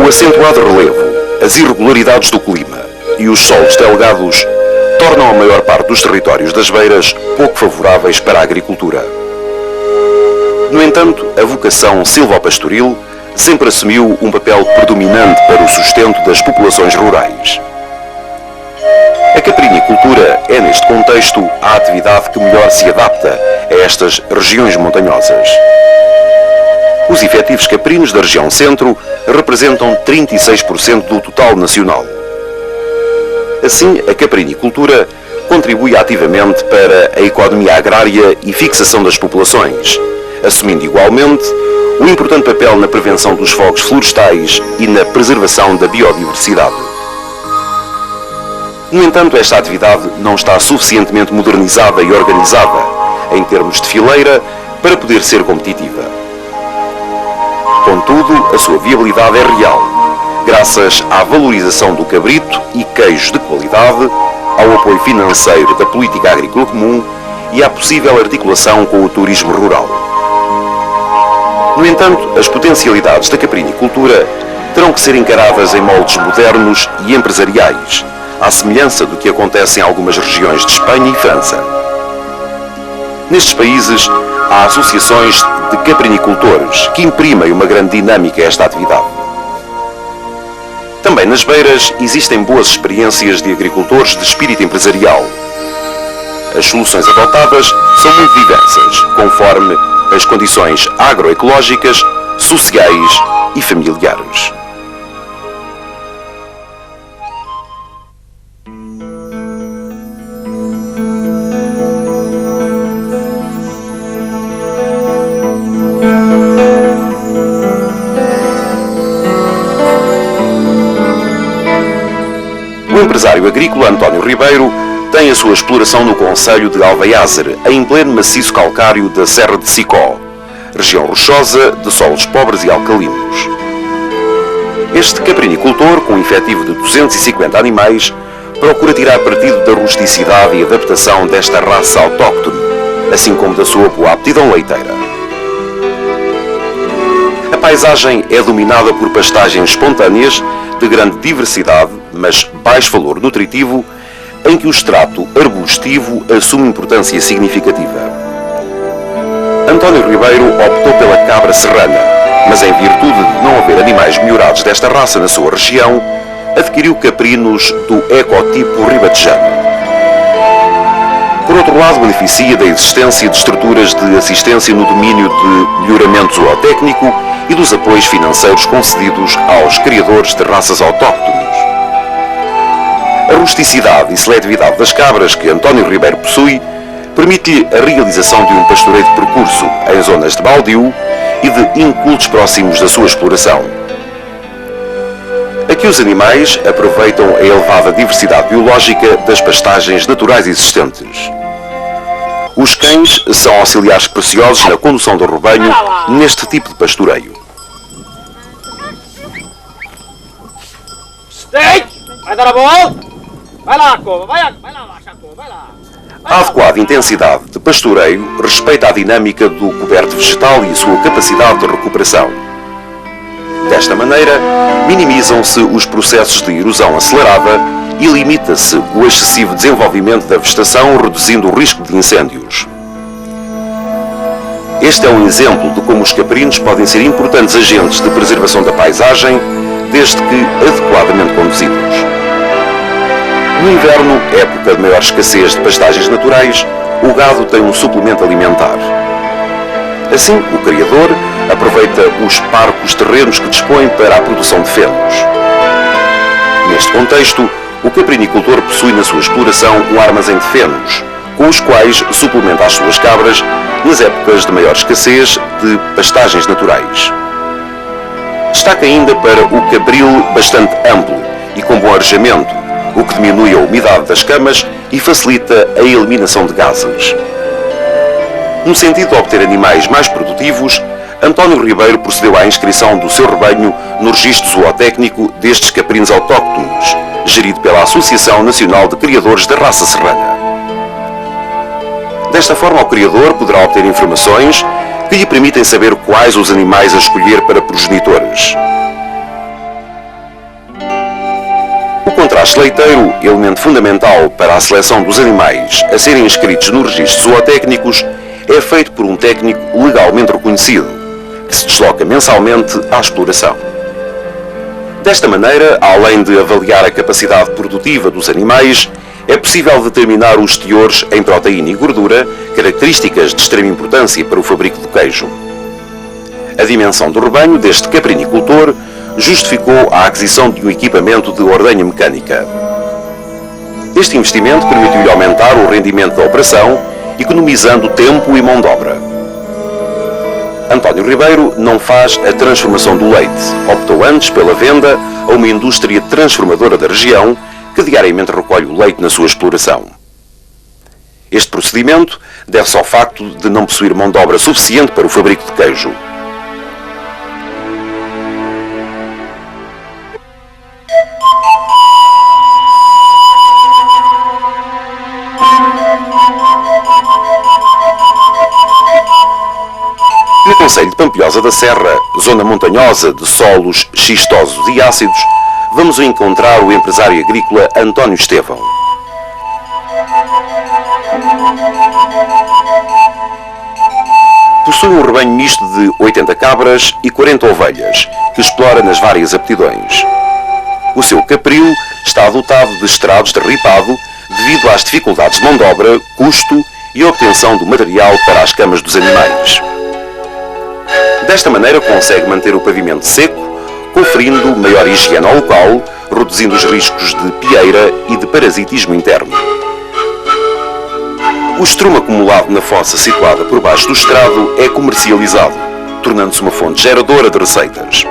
O acentuado relevo, as irregularidades do clima e os solos delgados tornam a maior parte dos territórios das beiras pouco favoráveis para a agricultura. No entanto, a vocação silvopastoril sempre assumiu um papel predominante para o sustento das populações rurais. A caprinicultura é, neste contexto, a atividade que melhor se adapta a estas regiões montanhosas. Os efetivos caprinos da região centro representam 36% do total nacional. Assim, a caprinicultura contribui ativamente para a economia agrária e fixação das populações, assumindo igualmente um importante papel na prevenção dos fogos florestais e na preservação da biodiversidade. No entanto, esta atividade não está suficientemente modernizada e organizada, em termos de fileira, para poder ser competitiva. Contudo, a sua viabilidade é real, graças à valorização do cabrito e queijo de qualidade, ao apoio financeiro da política agrícola comum e à possível articulação com o turismo rural. No entanto, as potencialidades da caprinicultura terão que ser encaradas em moldes modernos e empresariais, à semelhança do que acontece em algumas regiões de Espanha e França. Nestes países, há associações de caprinicultores que imprimem uma grande dinâmica a esta atividade. Também nas beiras existem boas experiências de agricultores de espírito empresarial. As soluções adotadas são muito diversas, conforme as condições agroecológicas, sociais e familiares. O empresário agrícola António Ribeiro tem a sua exploração no concelho de Alveiazer, em pleno maciço calcário da Serra de Sicó, região rochosa de solos pobres e alcalinos. Este caprinicultor, com um efetivo de 250 animais, procura tirar partido da rusticidade e adaptação desta raça autóctone, assim como da sua boa aptidão leiteira. A paisagem é dominada por pastagens espontâneas de grande diversidade, mas baixo valor nutritivo, em que o extrato arbustivo assume importância significativa. António Ribeiro optou pela cabra serrana, mas em virtude de não haver animais melhorados desta raça na sua região, adquiriu caprinos do ecotipo ribatejano. Por outro lado, beneficia da existência de estruturas de assistência no domínio de melhoramento zootécnico e dos apoios financeiros concedidos aos criadores de raças autóctones. A rusticidade e seletividade das cabras que António Ribeiro possui permite-lhe a realização de um pastoreio de percurso em zonas de baldio e de incultos próximos da sua exploração. Aqui os animais aproveitam a elevada diversidade biológica das pastagens naturais existentes. Os cães são auxiliares preciosos na condução do rebanho neste tipo de pastoreio. Vai dar a volta! Vai lá, Cova, vai lá, Cova, vai lá. A adequada intensidade de pastoreio respeita a dinâmica do coberto vegetal e a sua capacidade de recuperação. Desta maneira, minimizam-se os processos de erosão acelerada e limita-se o excessivo desenvolvimento da vegetação, reduzindo o risco de incêndios. Este é um exemplo de como os caprinos podem ser importantes agentes de preservação da paisagem, desde que adequadamente conduzidos. No inverno, época de maior escassez de pastagens naturais, o gado tem um suplemento alimentar. Assim, o criador aproveita os parcos terrenos que dispõe para a produção de fenos. Neste contexto, o caprinicultor possui na sua exploração um armazém de fenos, com os quais suplementa as suas cabras nas épocas de maior escassez de pastagens naturais. Destaca ainda para o cabril bastante amplo e com bom arejamento, o que diminui a umidade das camas e facilita a eliminação de gases. No sentido de obter animais mais produtivos, António Ribeiro procedeu à inscrição do seu rebanho no registro zootécnico destes caprinos autóctones, gerido pela Associação Nacional de Criadores da Raça Serrana. Desta forma, o criador poderá obter informações que lhe permitem saber quais os animais a escolher para progenitores. macho leiteiro, elemento fundamental para a seleção dos animais a serem inscritos nos registros zootécnicos, é feito por um técnico legalmente reconhecido, que se desloca mensalmente à exploração. Desta maneira, além de avaliar a capacidade produtiva dos animais, é possível determinar os teores em proteína e gordura, características de extrema importância para o fabrico do queijo. A dimensão do rebanho deste caprinicultor justificou a aquisição de um equipamento de ordenha mecânica. Este investimento permitiu-lhe aumentar o rendimento da operação, economizando tempo e mão de obra. António Ribeiro não faz a transformação do leite, optou antes pela venda a uma indústria transformadora da região que diariamente recolhe o leite na sua exploração. Este procedimento deve-se ao facto de não possuir mão de obra suficiente para o fabrico de queijo. No concelho de Pampilhosa da Serra, zona montanhosa de solos xistosos e ácidos, vamos encontrar o empresário agrícola António Estevão. Possui um rebanho misto de 80 cabras e 40 ovelhas, que explora nas várias aptidões. O seu capril está dotado de estrados de ripado devido às dificuldades de mão de obra, custo e obtenção do material para as camas dos animais. Desta maneira consegue manter o pavimento seco, conferindo maior higiene ao local, reduzindo os riscos de pieira e de parasitismo interno. O estrume acumulado na fossa situada por baixo do estrado é comercializado, tornando-se uma fonte geradora de receitas.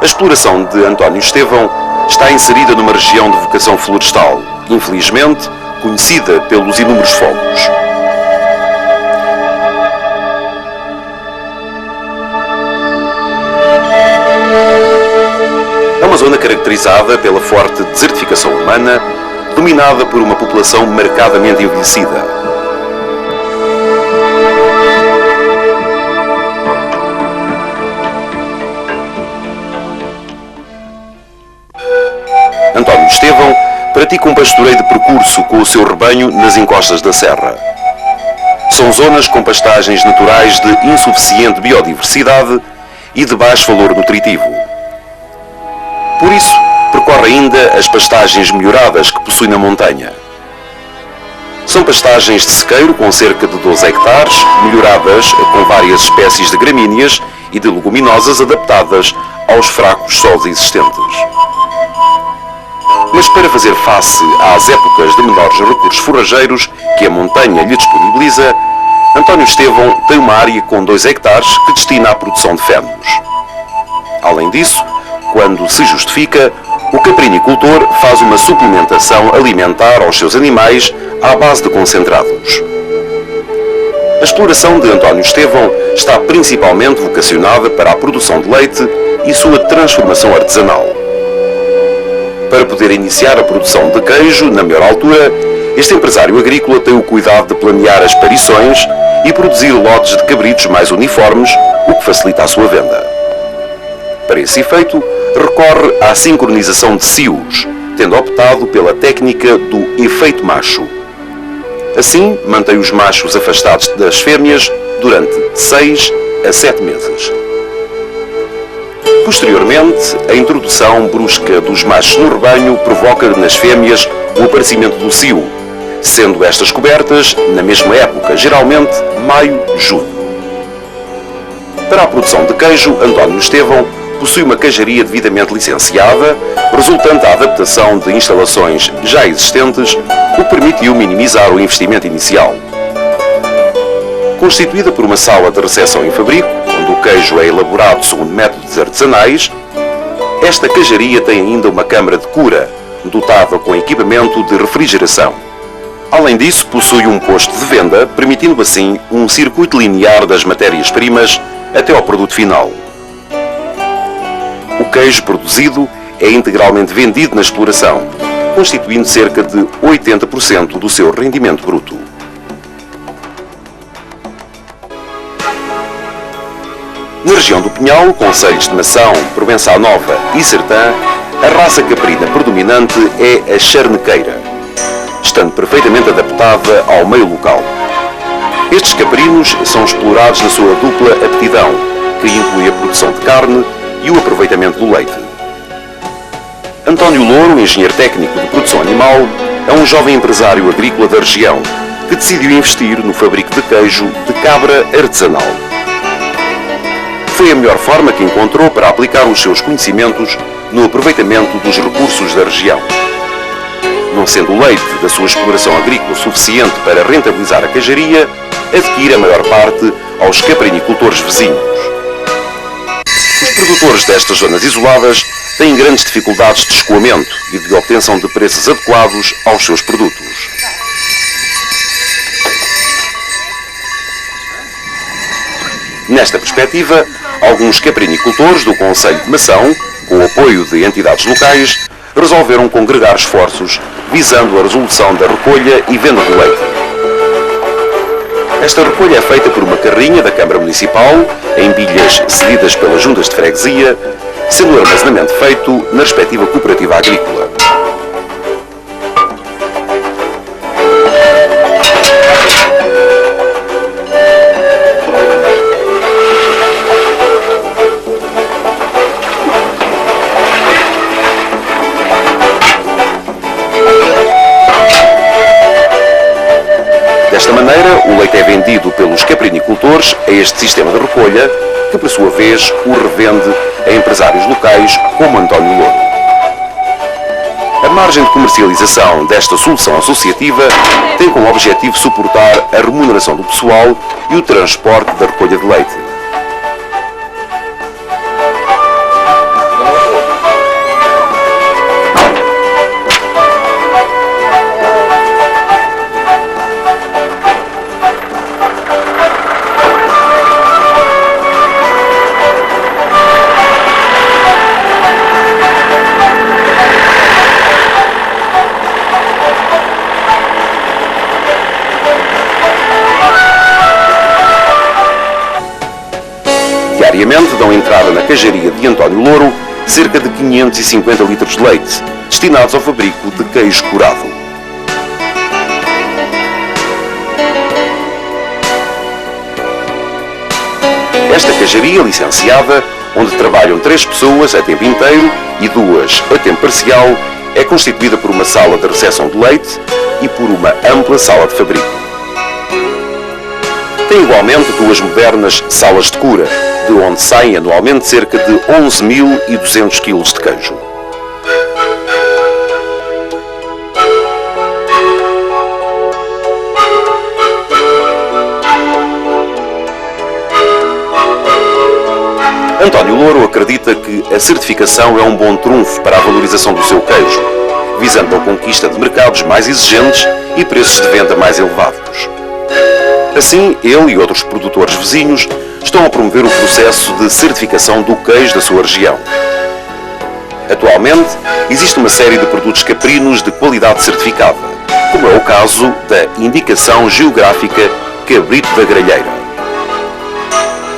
A exploração de António Estevão está inserida numa região de vocação florestal, infelizmente conhecida pelos inúmeros fogos. É uma zona caracterizada pela forte desertificação humana, dominada por uma população marcadamente envelhecida. António Estevão pratica um pastoreio de percurso com o seu rebanho nas encostas da serra. São zonas com pastagens naturais de insuficiente biodiversidade e de baixo valor nutritivo. Por isso, percorre ainda as pastagens melhoradas que possui na montanha. São pastagens de sequeiro com cerca de 12 hectares, melhoradas com várias espécies de gramíneas e de leguminosas adaptadas aos fracos solos existentes. Mas para fazer face às épocas de menores recursos forrageiros que a montanha lhe disponibiliza, António Estevão tem uma área com 2 hectares que destina à produção de fennos. Além disso, quando se justifica, o caprinicultor faz uma suplementação alimentar aos seus animais à base de concentrados. A exploração de António Estevão está principalmente vocacionada para a produção de leite e sua transformação artesanal. Para poder iniciar a produção de queijo na melhor altura, este empresário agrícola tem o cuidado de planear as parições e produzir lotes de cabritos mais uniformes, o que facilita a sua venda. Para esse efeito, recorre à sincronização de cios, tendo optado pela técnica do efeito macho. Assim, mantém os machos afastados das fêmeas durante 6 a 7 meses. Posteriormente, a introdução brusca dos machos no rebanho provoca nas fêmeas o aparecimento do cio, sendo estas cobertas na mesma época, geralmente maio-junho. Para a produção de queijo, António Estevão possui uma queijaria devidamente licenciada, resultante da adaptação de instalações já existentes, o que permitiu minimizar o investimento inicial. Constituída por uma sala de recepção em fabrico, onde o queijo é elaborado segundo métodos artesanais, esta queijaria tem ainda uma câmara de cura, dotada com equipamento de refrigeração. Além disso, possui um posto de venda, permitindo assim um circuito linear das matérias-primas até ao produto final. O queijo produzido é integralmente vendido na exploração, constituindo cerca de 80% do seu rendimento bruto. Na região do Pinhal, concelhos de Mação, Provença Nova e Sertã, a raça caprina predominante é a charnequeira, estando perfeitamente adaptada ao meio local. Estes caprinos são explorados na sua dupla aptidão, que inclui a produção de carne e o aproveitamento do leite. António Louro, engenheiro técnico de produção animal, é um jovem empresário agrícola da região que decidiu investir no fabrico de queijo de cabra artesanal. Foi a melhor forma que encontrou para aplicar os seus conhecimentos no aproveitamento dos recursos da região. Não sendo o leite da sua exploração agrícola suficiente para rentabilizar a queijaria, adquire a maior parte aos caprinicultores vizinhos. Os produtores destas zonas isoladas têm grandes dificuldades de escoamento e de obtenção de preços adequados aos seus produtos. Nesta perspectiva, alguns caprinicultores do concelho de Mação, com o apoio de entidades locais, resolveram congregar esforços visando a resolução da recolha e venda do leite. Esta recolha é feita por uma carrinha da Câmara Municipal, em bilhas cedidas pelas juntas de freguesia, sendo o armazenamento feito na respectiva cooperativa agrícola. Desta maneira, o leite é vendido pelos caprinicultores a este sistema de recolha, que por sua vez o revende a empresários locais como António Louro. A margem de comercialização desta solução associativa tem como objetivo suportar a remuneração do pessoal e o transporte da recolha de leite. Diariamente dão entrada na queijaria de António Louro cerca de 550 litros de leite, destinados ao fabrico de queijo curado. Esta queijaria licenciada, onde trabalham 3 pessoas a tempo inteiro e 2 a tempo parcial, é constituída por uma sala de recepção de leite e por uma ampla sala de fabrico. Tem igualmente 2 modernas salas de cura, de onde saem anualmente cerca de 11.200 kg de queijo. António Louro acredita que a certificação é um bom trunfo para a valorização do seu queijo, visando a conquista de mercados mais exigentes e preços de venda mais elevados. Assim, ele e outros produtores vizinhos estão a promover o processo de certificação do queijo da sua região. Atualmente, existe uma série de produtos caprinos de qualidade certificada, como é o caso da Indicação Geográfica Cabrito da Gralheira.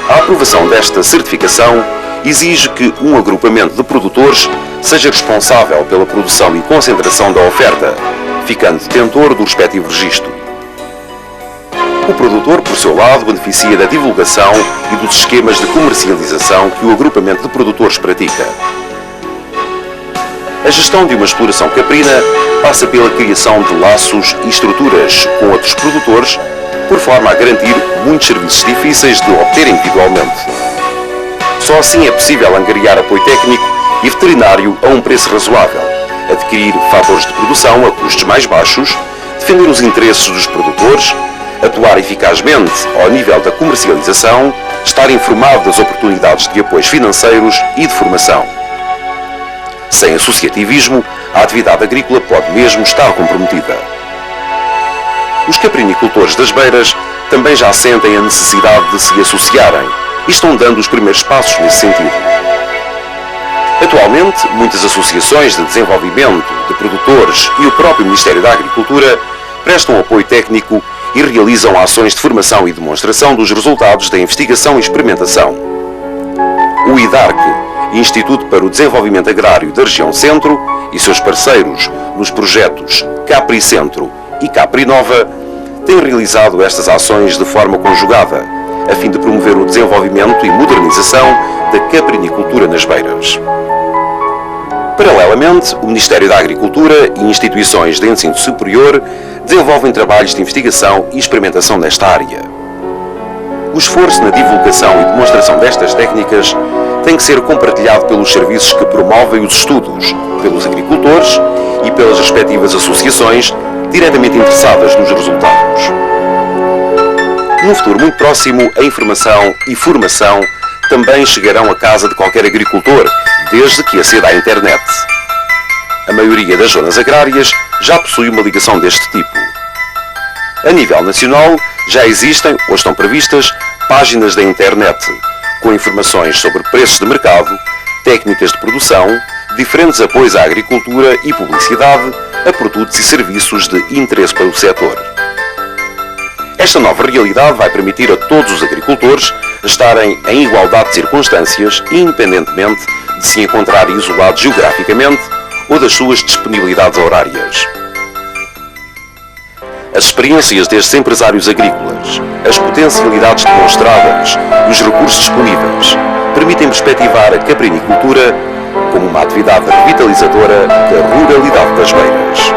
A aprovação desta certificação exige que um agrupamento de produtores seja responsável pela produção e concentração da oferta, ficando detentor do respectivo registro. O produtor, por seu lado, beneficia da divulgação e dos esquemas de comercialização que o agrupamento de produtores pratica. A gestão de uma exploração caprina passa pela criação de laços e estruturas com outros produtores, por forma a garantir muitos serviços difíceis de obter individualmente. Só assim é possível angariar apoio técnico e veterinário a um preço razoável, adquirir fatores de produção a custos mais baixos, defender os interesses dos produtores, atuar eficazmente ao nível da comercialização, estar informado das oportunidades de apoios financeiros e de formação. Sem associativismo, a atividade agrícola pode mesmo estar comprometida. Os caprinicultores das Beiras também já sentem a necessidade de se associarem e estão dando os primeiros passos nesse sentido. Atualmente, muitas associações de desenvolvimento de produtores e o próprio Ministério da Agricultura prestam apoio técnico e realizam ações de formação e demonstração dos resultados da investigação e experimentação. o IDARC, Instituto para o Desenvolvimento Agrário da Região Centro, e seus parceiros nos projetos Capri Centro e Capri Nova, têm realizado estas ações de forma conjugada, a fim de promover o desenvolvimento e modernização da caprinicultura nas beiras. Paralelamente, o Ministério da Agricultura e instituições de ensino superior desenvolvem trabalhos de investigação e experimentação nesta área. O esforço na divulgação e demonstração destas técnicas tem que ser compartilhado pelos serviços que promovem os estudos, pelos agricultores e pelas respectivas associações diretamente interessadas nos resultados. Num futuro muito próximo, a informação e formação também chegarão à casa de qualquer agricultor, desde que aceda à internet. A maioria das zonas agrárias já possui uma ligação deste tipo. A nível nacional, já existem ou estão previstas páginas da internet, com informações sobre preços de mercado, técnicas de produção, diferentes apoios à agricultura e publicidade a produtos e serviços de interesse para o setor. Esta nova realidade vai permitir a todos os agricultores estarem em igualdade de circunstâncias, independentemente de se encontrarem isolados geograficamente ou das suas disponibilidades horárias. As experiências destes empresários agrícolas, as potencialidades demonstradas e os recursos disponíveis permitem perspectivar a caprinicultura como uma atividade revitalizadora da ruralidade das beiras.